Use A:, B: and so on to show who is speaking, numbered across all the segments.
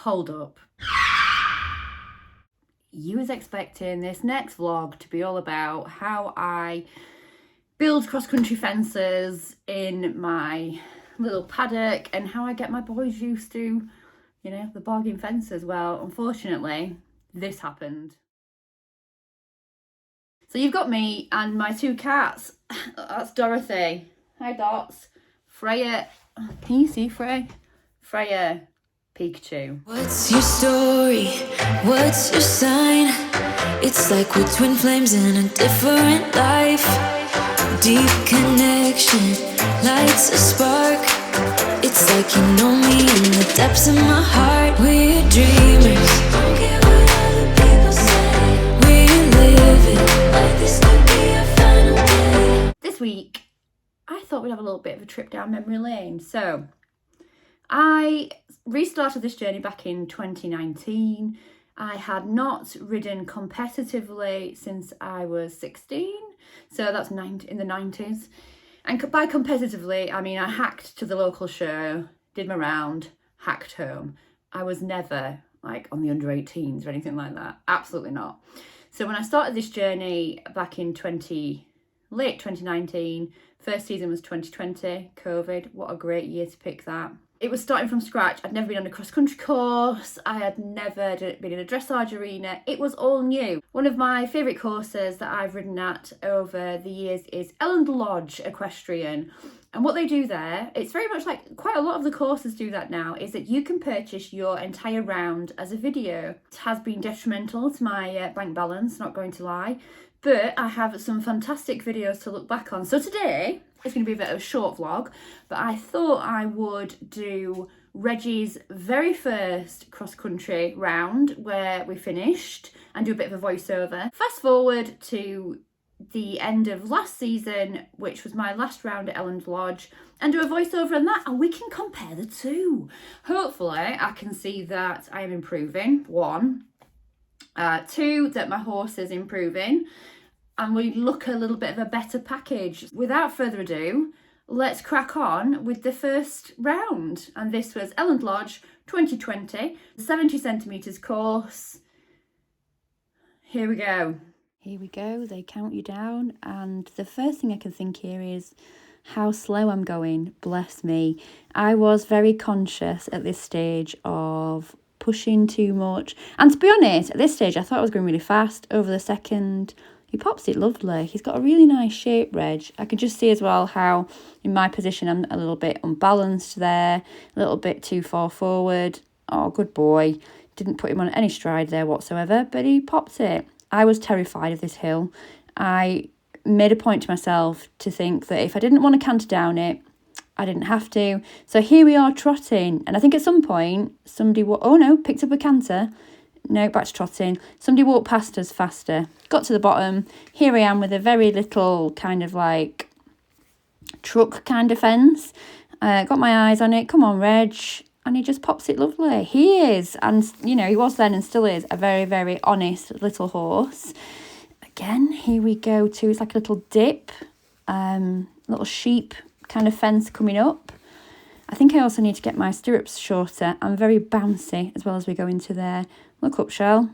A: hold up. You was expecting this next vlog to be all about how I build cross-country fences in my little paddock and how I get my boys used to, you know, the bargain fences. Well, unfortunately, this happened. So you've got me and my two cats. That's Dorothy. Hi, Dots. Freya. Can you see Frey? Freya. Pikachu.
B: What's your story? What's your sign? It's like we're twin flames in a different life. Deep connection lights a spark. It's like you know me in the depths of my heart. We're dreamers. Don't care what other people say. We're living like this could be our final day.
A: This week, I thought we'd have a little bit of a trip down memory lane. So, I restarted this journey back in 2019. I had not ridden competitively since I was 16, so that's in the 90s. And by competitively, I mean I hacked to the local show, did my round, hacked home. I was never like on the under 18s or anything like that. Absolutely not. So when I started this journey back in late 2019, first season was 2020, COVID. What a great year to pick that. It was starting from scratch. I'd never been on a cross-country course. I had never been in a dressage arena. It was all new. One of my favourite courses that I've ridden at over the years is Elland Lodge Equestrian. And what they do there, it's very much like quite a lot of the courses do that now, is that you can purchase your entire round as a video. It has been detrimental to my bank balance, not going to lie. But I have some fantastic videos to look back on. So today, it's going to be a bit of a short vlog, but I thought I would do Reggie's very first cross-country round where we finished and do a bit of a voiceover. Fast forward to the end of last season, which was my last round at Elland Lodge, and do a voiceover on that, and we can compare the two. Hopefully, I can see that I am improving, one. Two, that my horse is improving, and we look a little bit of a better package. Without further ado, let's crack on with the first round. And this was Elland Lodge 2020, 70 centimetres course. Here we go. Here we go, they count you down, and the first thing I can think here is how slow I'm going. Bless me. I was very conscious at this stage of pushing too much, and to be honest, at this stage I thought I was going really fast. Over the second, he pops it lovely. He's got a really nice shape, Reg. I can just see as well how in my position I'm a little bit unbalanced there, a little bit too far forward. Oh, good boy. Didn't put him on any stride there whatsoever, but he popped it. I was terrified of this hill. I made a point to myself to think that if I didn't want to canter down it, I didn't have to. So here we are trotting. And I think at some point, somebody, picked up a canter. No, back to trotting. Somebody walked past us faster. Got to the bottom. Here I am with a very little kind of like truck kind of fence. Got my eyes on it. Come on, Reg. And he just pops it lovely. He is, and you know, he was then and still is a very, very honest little horse. Again, here we go to, it's like a little dip, little sheep kind of fence coming up. I think I also need to get my stirrups shorter. I'm very bouncy as well as we go into there. Look up, Shell.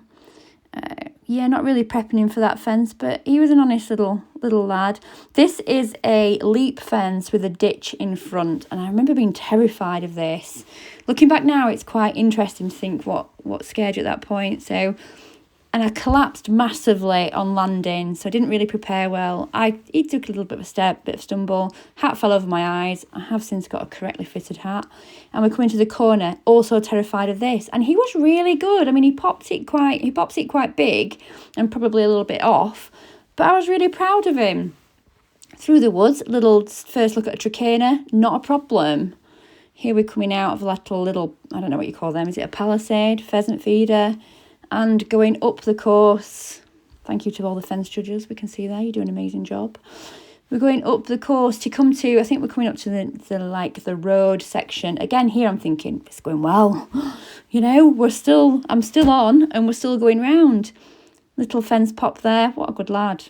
A: Yeah, not really prepping him for that fence, but he was an honest little lad. This is a leap fence with a ditch in front, and I remember being terrified of this. Looking back now, it's quite interesting to think what scared you at that point. So, and I collapsed massively on landing, so I didn't really prepare well. He took a little bit of a step, bit of stumble. Hat fell over my eyes. I have since got a correctly fitted hat. And we're coming to the corner, also terrified of this. And he was really good. I mean, he pops it quite big and probably a little bit off, but I was really proud of him. Through the woods, little first look at a trachena, not a problem. Here we're coming out of a little, I don't know what you call them. Is it a palisade, pheasant feeder? And going up the course. Thank you to all the fence judges. We can see there, you do an amazing job. We're going up the course to come to, I think we're coming up to the road section. Again, here I'm thinking, it's going well. You know, I'm still on and we're still going round. Little fence pop there. What a good lad.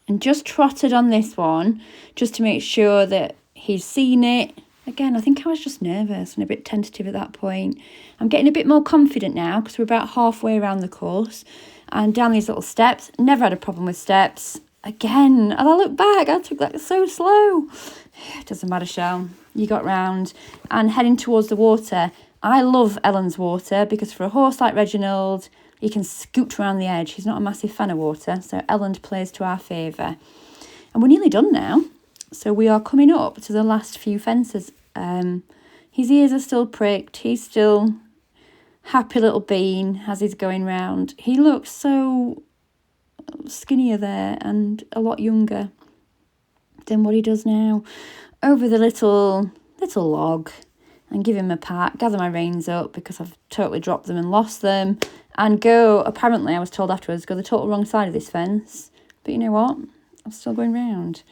A: And just trotted on this one, just to make sure that he's seen it. Again, I think I was just nervous and a bit tentative at that point. I'm getting a bit more confident now because we're about halfway around the course and down these little steps. Never had a problem with steps. Again, and I look back, I took that so slow. It doesn't matter, Shell. You got round and heading towards the water. I love Ellen's water because for a horse like Reginald, he can scoot around the edge. He's not a massive fan of water, so Ellen plays to our favour. And we're nearly done now. So we are coming up to the last few fences. His ears are still pricked. He's still happy little bean as he's going round. He looks so skinnier there and a lot younger than what he does now. Over the little log and give him a pat, gather my reins up because I've totally dropped them and lost them, and go, apparently I was told afterwards, go the total wrong side of this fence. But you know what? I'm still going round.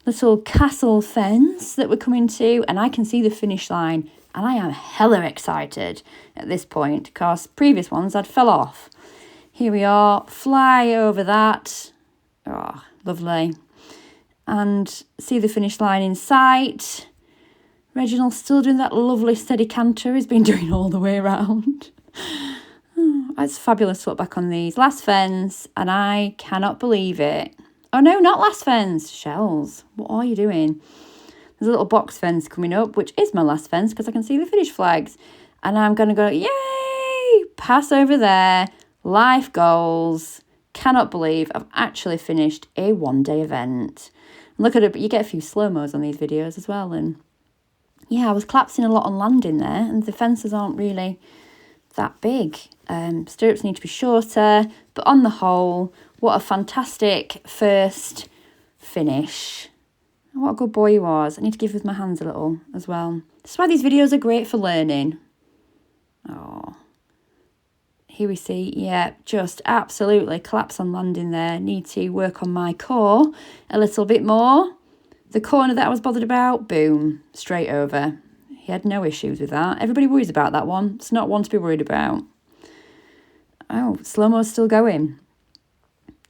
A: Little castle fence that we're coming to, and I can see the finish line, and I am hella excited at this point because previous ones I'd fell off. Here we are, fly over that. Oh, lovely. And see the finish line in sight. Reginald's still doing that lovely steady canter he's been doing all the way around. Oh, it's fabulous to look back on these. Last fence, and I cannot believe it. Oh no, not last fence. Shells, what are you doing? There's a little box fence coming up, which is my last fence because I can see the finish flags. And I'm going to go, yay, pass over there. Life goals. Cannot believe I've actually finished a one-day event. And look at it, but you get a few slow-mos on these videos as well. And yeah, I was collapsing a lot on landing there, and the fences aren't really that big. Stirrups need to be shorter, but on the whole, what a fantastic first finish. What a good boy he was. I need to give with my hands a little as well. That's why these videos are great for learning. Oh, here we see, yeah, just absolutely collapse on landing there. Need to work on my core a little bit more. The corner that I was bothered about, boom, straight over. He had no issues with that. Everybody worries about that one. It's not one to be worried about. Oh, slow-mo's still going.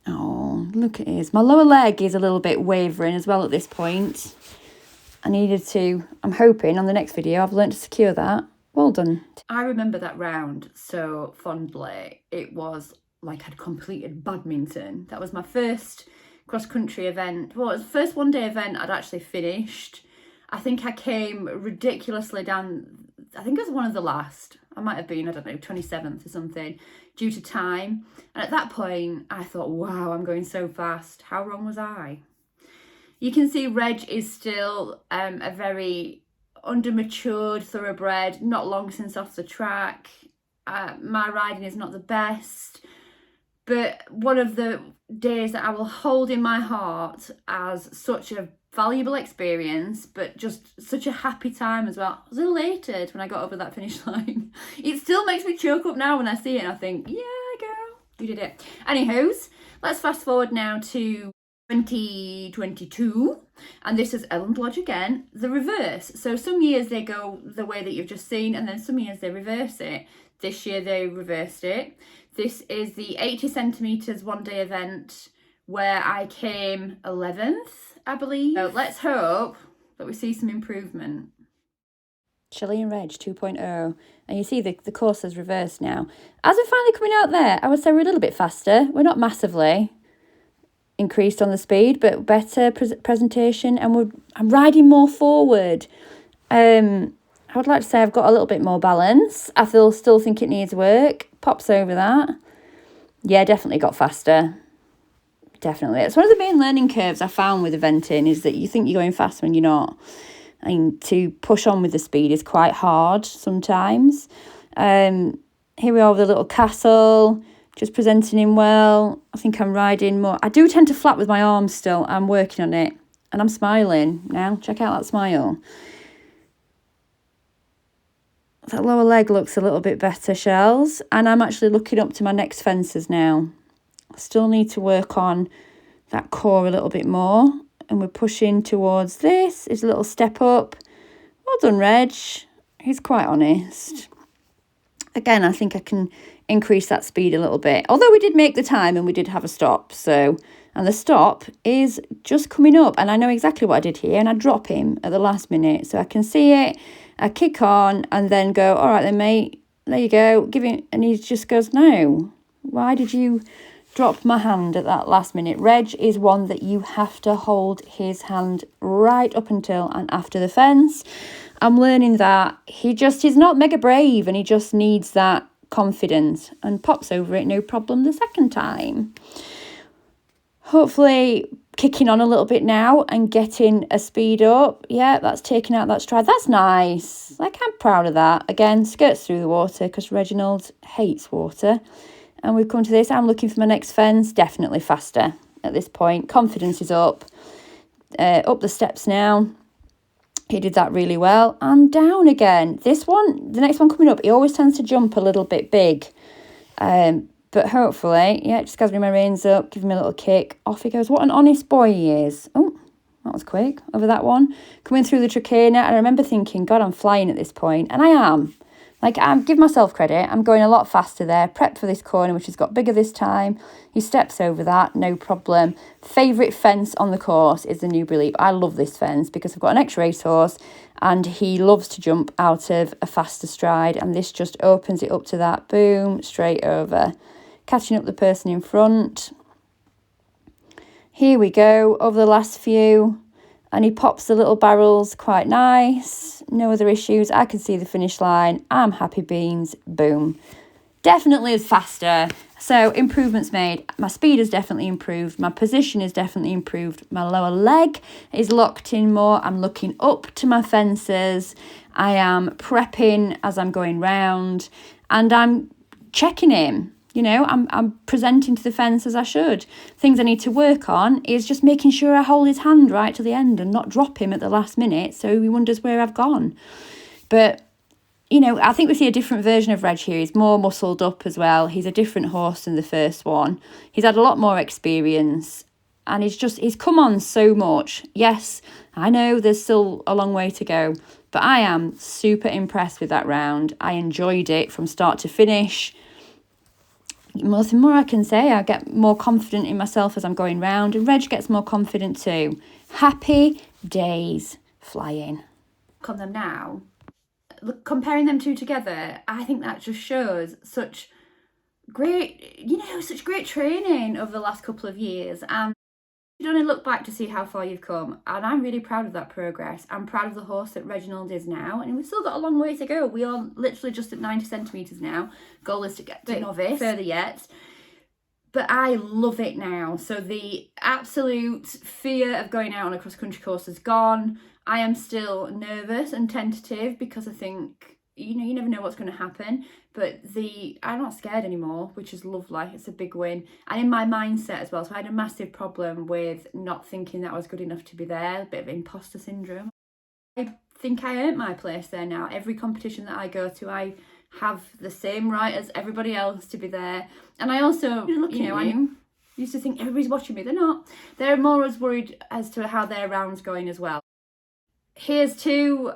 A: Oh, look at his. My lower leg is a little bit wavering as well at this point. I needed to, I'm hoping on the next video I've learned to secure that. Well done. I remember that round so fondly. It was like I'd completed badminton. That was my first cross-country event. Well, it was the first one-day event I'd actually finished. I think I came ridiculously down, I think it was one of the last. I might have been, I don't know, 27th or something, due to time. And at that point, I thought, wow, I'm going so fast. How wrong was I? You can see Reg is still a very under-matured thoroughbred, not long since off the track. My riding is not the best, but one of the days that I will hold in my heart as such a valuable experience, but just such a happy time as well. I was elated when I got over that finish line. It still makes me choke up now when I see it and I think, yeah, girl, you did it. Anywho's, let's fast forward now to 2022, and this is Ellen's Lodge again, the reverse. So some years they go the way that you've just seen, and then some years they reverse it. This year they reversed it. This is the 80 centimetres one-day event where I came 11th, I believe. So let's hope that we see some improvement. Shelley and Reg 2.0. And you see the course is reversed now. As we're finally coming out there, I would say we're a little bit faster. We're not massively increased on the speed, but better presentation, and I'm riding more forward. I would like to say I've got a little bit more balance. I still think it needs work. Pops over that. Yeah, definitely got faster. Definitely. It's one of the main learning curves I found with eventing is that you think you're going fast when you're not. And to push on with the speed is quite hard sometimes. Here we are with a little castle. Just presenting him well. I think I'm riding more. I do tend to flap with my arms still. I'm working on it. And I'm smiling now. Check out that smile. That lower leg looks a little bit better, Shells. And I'm actually looking up to my next fences now. I still need to work on that core a little bit more. And we're pushing towards this. It's a little step up. Well done, Reg. He's quite honest. Again, I think I can increase that speed a little bit. Although we did make the time and we did have a stop. So, and the stop is just coming up. And I know exactly what I did here. And I drop him at the last minute. So I can see it. I kick on and then go, all right then, mate. There you go. Give him. And he just goes, no. Why did you drop my hand at that last minute? Reg is one that you have to hold his hand right up until and after the fence. I'm learning that he's not mega brave and he just needs that confidence and pops over it no problem the second time. Hopefully kicking on a little bit now and getting a speed up. Yeah, that's taking out that stride. That's nice. Like, I'm proud of that. Again, skirts through the water because Reginald hates water. And we've come to this. I'm looking for my next fence. Definitely faster at this point. Confidence is up. Up the steps now. He did that really well. And down again. This one, the next one coming up, he always tends to jump a little bit big. But hopefully, yeah, just gathering my reins up, giving me a little kick. Off he goes. What an honest boy he is. Oh, that was quick. Over that one. Coming through the trachea. I remember thinking, God, I'm flying at this point. And I am. Like, I give myself credit. I'm going a lot faster there. Prepped for this corner, which has got bigger this time. He steps over that, no problem. Favourite fence on the course is the Newbury Leap. I love this fence because I've got an ex-racehorse and he loves to jump out of a faster stride. And this just opens it up to that. Boom, straight over. Catching up the person in front. Here we go, over the last few. And he pops the little barrels, quite nice. No other issues. I can see the finish line. I'm happy beans. Boom. Definitely is faster. So improvements made. My speed has definitely improved. My position is definitely improved. My lower leg is locked in more. I'm looking up to my fences. I am prepping as I'm going round. And I'm checking him. You know, I'm presenting to the fence as I should. Things I need to work on is just making sure I hold his hand right to the end and not drop him at the last minute so he wonders where I've gone. But, you know, I think we see a different version of Reg here. He's more muscled up as well. He's a different horse than the first one. He's had a lot more experience and he's come on so much. Yes, I know there's still a long way to go, but I am super impressed with that round. I enjoyed it from start to finish. Nothing more I can say. I get more confident in myself as I'm going round, and Reg gets more confident too. Happy days flying. On them now, comparing them two together, I think that just shows such great training over the last couple of years. And you only look back to see how far you've come, and I'm really proud of that progress. I'm proud of the horse that Reginald is now, and we've still got a long way to go. We are literally just at 90 centimetres now. Goal is to get to novice, further yet. But I love it now. So the absolute fear of going out on a cross-country course is gone. I am still nervous and tentative because I think, you know, you never know what's going to happen. But I'm not scared anymore, which is lovely. It's a big win. And in my mindset as well. So I had a massive problem with not thinking that I was good enough to be there. A bit of imposter syndrome. I think I earned my place there now. Every competition that I go to, I have the same right as everybody else to be there. And I also, I used to think everybody's watching me. They're not. They're more as worried as to how their round's going as well. Here's to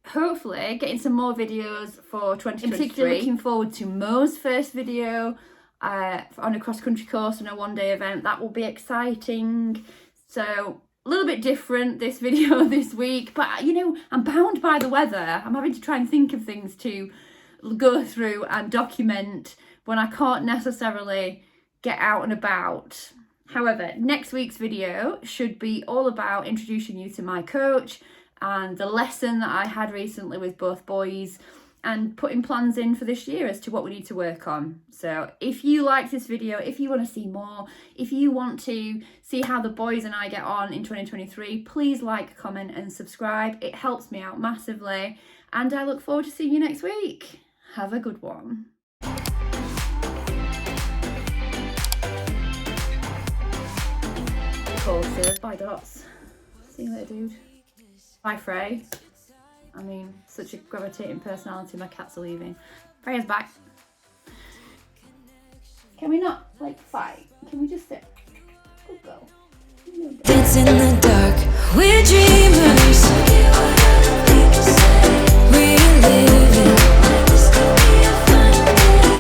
A: hopefully getting some more videos for 2023. In particular, looking forward to Mo's first video on a cross-country course and a one-day event. That will be exciting. So a little bit different this video this week, but you know, I'm bound by the weather. I'm having to try and think of things to go through and document when I can't necessarily get out and about. However, next week's video should be all about introducing you to my coach and the lesson that I had recently with both boys and putting plans in for this year as to what we need to work on. So if you like this video, if you want to see more, if you want to see how the boys and I get on in 2023, please like, comment and subscribe. It helps me out massively and I look forward to seeing you next week. Have a good one. Courses by Dots. See you later, dude. Bye, Frey. I mean, such a gravitating personality. My cats are leaving. Freya's back. Can we not, like, fight? Can we just sit? Good girl.
B: Dance in the dark. We're dreaming.